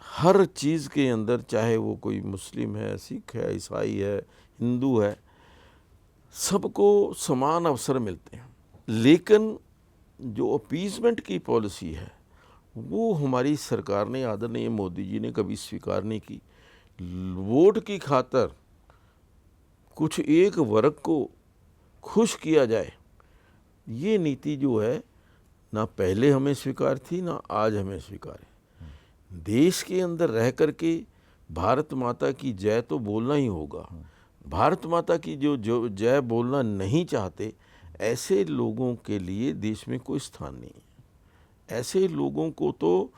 हर चीज़ के अंदर, चाहे वो कोई मुस्लिम है, सिख है, ईसाई है, हिंदू है, सबको समान अवसर मिलते हैं। लेकिन जो अपीजमेंट की पॉलिसी है वो हमारी सरकार ने, आदरणीय मोदी जी ने कभी स्वीकार नहीं की। वोट की खातर कुछ एक वर्ग को खुश किया जाए, ये नीति जो है ना पहले हमें स्वीकार थी, ना आज हमें स्वीकार है। देश के अंदर रह कर के भारत माता की जय तो बोलना ही होगा। भारत माता की जो जय बोलना नहीं चाहते, ऐसे लोगों के लिए देश में कोई स्थान नहीं है। ऐसे लोगों को तो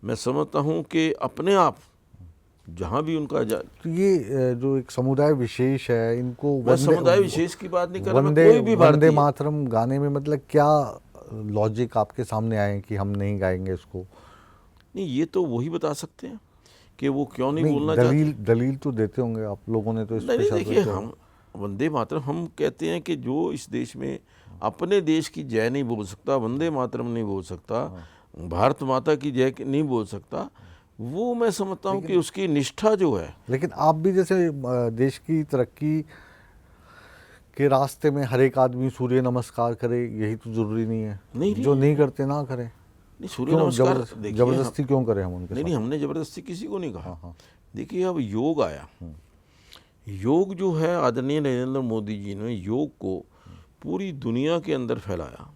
मैं समझता हूँ कि अपने आप जहाँ भी उनका तो ये जो एक समुदाय विशेष है, इनको मैं समुदाय विशेष की बात नहीं कर रहा, मैं कोई भी वंदे मातरम गाने में मतलब क्या लॉजिक आपके सामने आए कि हम नहीं गाएंगे इसको? नहीं, ये तो वही बता सकते हैं कि वो क्यों नहीं बोलना चाहते। दलील तो देते होंगे आप लोगों ने तो इस नहीं, देखिए, हम वंदे मातरम हम कहते हैं कि जो इस देश में अपने देश की जय नहीं बोल सकता, वंदे मातरम नहीं बोल सकता, भारत माता की जय नहीं बोल सकता, वो मैं समझता हूँ कि उसकी निष्ठा जो है। लेकिन आप भी जैसे देश की तरक्की कि रास्ते में हर एक आदमी सूर्य नमस्कार करे, यही तो जरूरी नहीं है? नहीं, जो नहीं करते ना करे। नहीं, सूर्य क्यों नमस्कार देखिए जबरदस्ती क्यों करें हम उनके नहीं साथ? नहीं, हमने जबरदस्ती किसी को नहीं कहा। हाँ। देखिए अब योग आया, योग जो है आदरणीय नरेंद्र मोदी जी ने योग को पूरी दुनिया के अंदर फैलाया।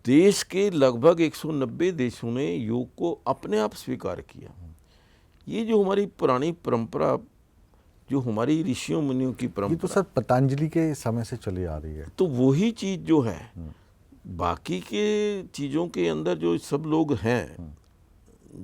देश के लगभग 190 देशों ने योग को अपने आप स्वीकार किया। ये जो हमारी पुरानी परंपरा, जो हमारी ऋषियों मुनियों की ये तो परंपरा, सर पतंजलि के समय से चली आ रही है। तो वही चीज़ जो है बाकी के चीज़ों के अंदर जो सब लोग हैं,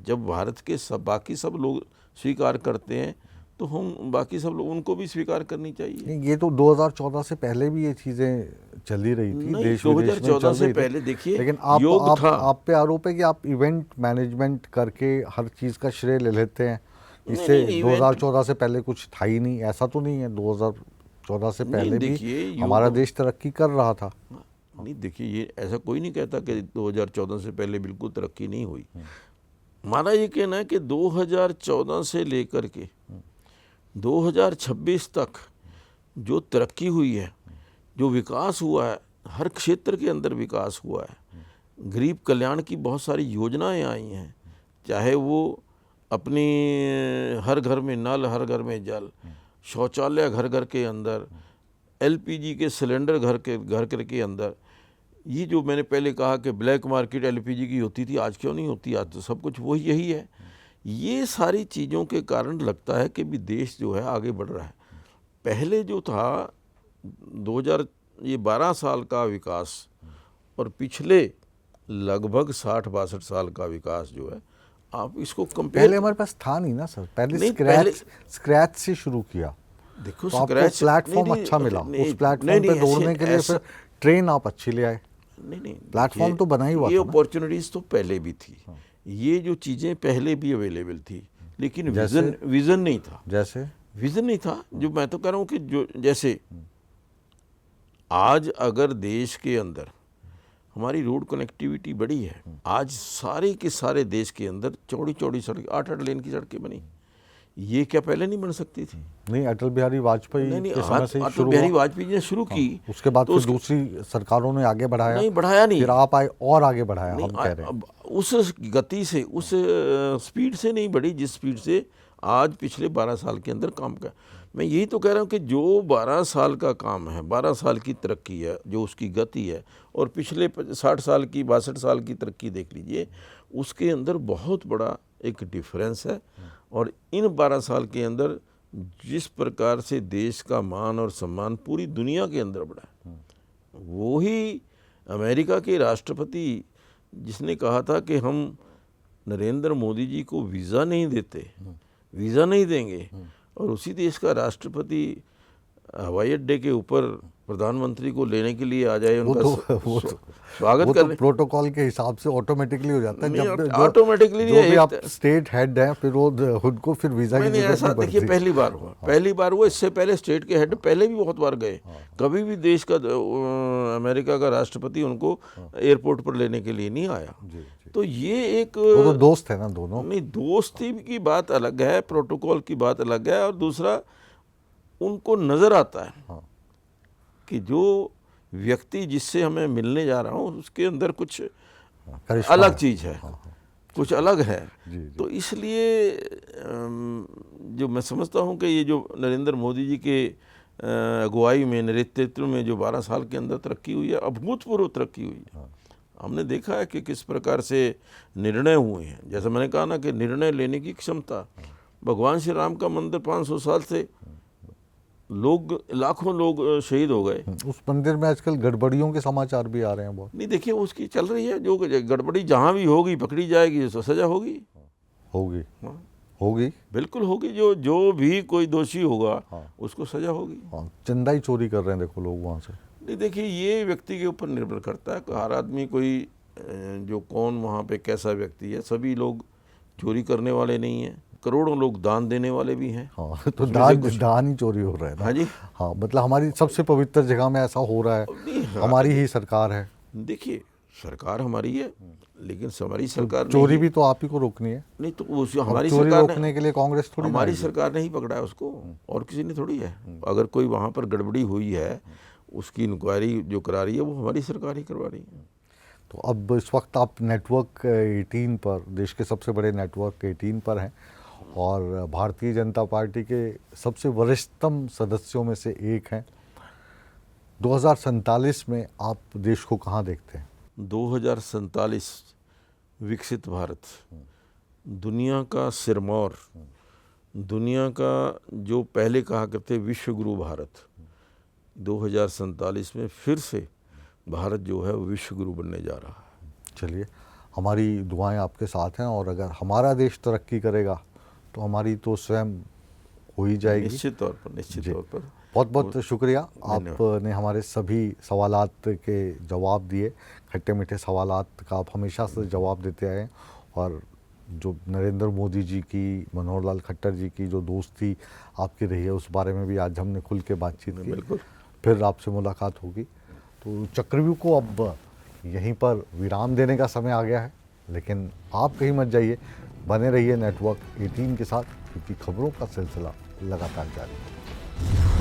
जब भारत के सब बाकी सब लोग स्वीकार करते हैं तो हम बाकी सब लोग उनको भी स्वीकार करनी चाहिए। नहीं, ये तो 2014 से पहले भी ये चीज़ें चली रही थी, नहीं, देश विदेश में 2014 चल से रही थी। पहले देखिए लेकिन योग था। आप पे आरोप है कि आप इवेंट मैनेजमेंट करके हर चीज़ का श्रेय ले लेते हैं। इससे नहीं, 2014 से पहले कुछ था ही नहीं, ऐसा तो नहीं है। 2014 से पहले भी देखिए, हमारा देश तरक्की कर रहा था। नहीं देखिए, ये ऐसा कोई नहीं कहता कि 2014 से पहले बिल्कुल तरक्की नहीं हुई। हमारा ये कहना है कि 2014 से लेकर के 2026 तक जो तरक्की हुई है, जो विकास हुआ है, हर क्षेत्र के अंदर विकास हुआ है। गरीब कल्याण की बहुत सारी योजनाएं आई हैं, चाहे वो अपनी हर घर में नल, हर घर में जल, शौचालय घर घर के अंदर, एलपीजी के सिलेंडर घर के अंदर। ये जो मैंने पहले कहा कि ब्लैक मार्केट एलपीजी की होती थी, आज क्यों नहीं होती? आज तो सब कुछ वही यही है। ये सारी चीज़ों के कारण लगता है कि भी देश जो है आगे बढ़ रहा है। पहले जो था 2012 साल का विकास और पिछले लगभग 60-62 साल का विकास जो है, आप इसको कंपेयर। पहले हमारे पास था नहीं ना सर, पहले नहीं, स्क्रैच से शुरू किया। देखो तो आपको स्क्रैच प्लेटफॉर्म अच्छा मिला, उस प्लेटफॉर्म पे दौड़ने के लिए फिर ट्रेन आप अच्छी ले आए। नहीं, प्लेटफॉर्म तो बना ही हुआ ये था ना। अपॉर्चुनिटीज तो पहले भी थी, ये जो चीज़ें पहले भी अवेलेबल थी, लेकिन विजन नहीं था। जैसे विजन नहीं था। जो मैं तो कह रहा हूँ कि जो जैसे आज अगर देश के अंदर हमारी रोड कनेक्टिविटी बढ़ी है, आज सारे के सारे देश के अंदर चौड़ी चौड़ी सड़कें, 8-8 लेन की सड़कें बनी, ये क्या पहले नहीं बन सकती थी? नहीं, अटल बिहारी वाजपेयी नहीं, के समय से ही अटल शुरू बिहारी हुआ। वाजपेयी ने शुरू की, उसके बाद तो फिर दूसरी सरकारों ने आगे बढ़ाया। नहीं बढ़ाया नहीं, फिर आप आए और आगे बढ़ाया। नहीं, हम कह रहे हैं अब उस गति से, उस स्पीड से नहीं बढ़ी जिस स्पीड से आज पिछले 12 साल के अंदर काम का। मैं यही तो कह रहा हूँ कि जो 12 साल का काम है, 12 साल की तरक्की है, जो उसकी गति है, और पिछले 60 साल की 62 साल की तरक्की देख लीजिए, उसके अंदर बहुत बड़ा एक डिफरेंस है। और इन 12 साल के अंदर जिस प्रकार से देश का मान और सम्मान पूरी दुनिया के अंदर बढ़ा है, वो ही अमेरिका के राष्ट्रपति जिसने कहा था कि हम नरेंद्र मोदी जी को वीज़ा नहीं देते, वीज़ा नहीं देंगे, और उसी देश का राष्ट्रपति हवाई अड्डे के ऊपर प्रधानमंत्री को लेने के लिए आ जाए, उनका स्वागत कर। प्रोटोकॉल के हिसाब से ऑटोमेटिकली हो जाता है। जब ऑटोमेटिकली जो भी आप स्टेट हेड है, फिर वो उनको फिर वीजा की जरूरत ऐसा नहीं देखिए, पड़ती। पहली बार हुआ, पहली बार हुआ। इससे पहले स्टेट के हेड पहले भी बहुत बार गए। कभी भी देश का अमेरिका का राष्ट्रपति उनको एयरपोर्ट पर लेने के लिए नहीं आया। तो ये एक वो तो दोस्त है ना दोनों। नहीं, दोस्ती की बात अलग है, प्रोटोकॉल की बात अलग है, और दूसरा उनको नज़र आता है कि जो व्यक्ति जिससे हमें मिलने जा रहा हूँ उसके अंदर कुछ अलग चीज़ है, कुछ अलग है। तो इसलिए जो मैं समझता हूँ कि ये जो नरेंद्र मोदी जी के अगुवाई में, नेतृत्व में जो 12 साल के अंदर तरक्की हुई है, अभूतपूर्व तरक्की हुई है। हमने देखा है कि किस प्रकार से निर्णय हुए हैं। जैसे मैंने कहा ना कि निर्णय लेने की क्षमता, भगवान श्री राम का मंदिर 500 साल से लोग, लाखों लोग शहीद हो गए। उस मंदिर में आजकल गड़बड़ियों के समाचार भी आ रहे हैं बहुत। नहीं देखिए, उसकी चल रही है, जो गड़बड़ी जहाँ भी होगी पकड़ी जाएगी, तो सजा होगी, होगी, होगी, बिल्कुल होगी। जो भी कोई दोषी होगा उसको सजा होगी। चंदा ही चोरी कर रहे हैं देखो लोग वहाँ से। नहीं देखिए, ये व्यक्ति के ऊपर निर्भर करता है। हर आदमी कोई जो कौन वहाँ पे कैसा व्यक्ति है, सभी लोग चोरी करने वाले नहीं हैं। करोड़ों लोग दान देने वाले भी हैं। हाँ, तो दान ही चोरी हो रहा है ना। हाँ जी, हाँ, मतलब हमारी सबसे पवित्र जगह में ऐसा हो रहा है। हमारी ही सरकार है। देखिए, सरकार हमारी है, लेकिन हमारी सरकार चोरी नहीं, भी तो आप ही को रोकनी है। नहीं तो वो अब हमारी चोरी सरकार रोकने के लिए कांग्रेस थोड़ी ना हमारी आएगी। सरकार ने ही पकड़ा है उसको, और किसी ने थोड़ी है। अगर कोई वहाँ पर गड़बड़ी हुई है, उसकी इंक्वायरी जो करा रही है वो हमारी सरकार ही करवा रही है। तो अब इस वक्त आप नेटवर्क 18 पर, देश के सबसे बड़े नेटवर्क 18 पर हैं और भारतीय जनता पार्टी के सबसे वरिष्ठतम सदस्यों में से एक हैं। 2047 में आप देश को कहाँ देखते हैं? 2047 विकसित भारत, दुनिया का सिरमौर, दुनिया का जो पहले कहा करते विश्व गुरु भारत, 2047 में फिर से भारत जो है वो विश्व गुरु बनने जा रहा है। चलिए, हमारी दुआएं आपके साथ हैं और अगर हमारा देश तरक्की करेगा तो हमारी तो स्वयं हो ही जाएगी। निश्चित तौर पर, निश्चित जी। तौर पर। बहुत बहुत शुक्रिया, आपने हमारे सभी सवालात के जवाब दिए। खट्टे मीठे सवालात का आप हमेशा से जवाब देते आए और जो नरेंद्र मोदी जी की, मनोहर लाल खट्टर जी की जो दोस्ती आपकी रही है उस बारे में भी आज हमने खुल के बातचीत की। बिल्कुल। फिर आपसे मुलाकात होगी। तो चक्रव्यूह को अब यहीं पर विराम देने का समय आ गया है, लेकिन आप कहीं मत जाइए, बने रहिए नेटवर्क 18 के साथ, क्योंकि खबरों का सिलसिला लगातार जारी है।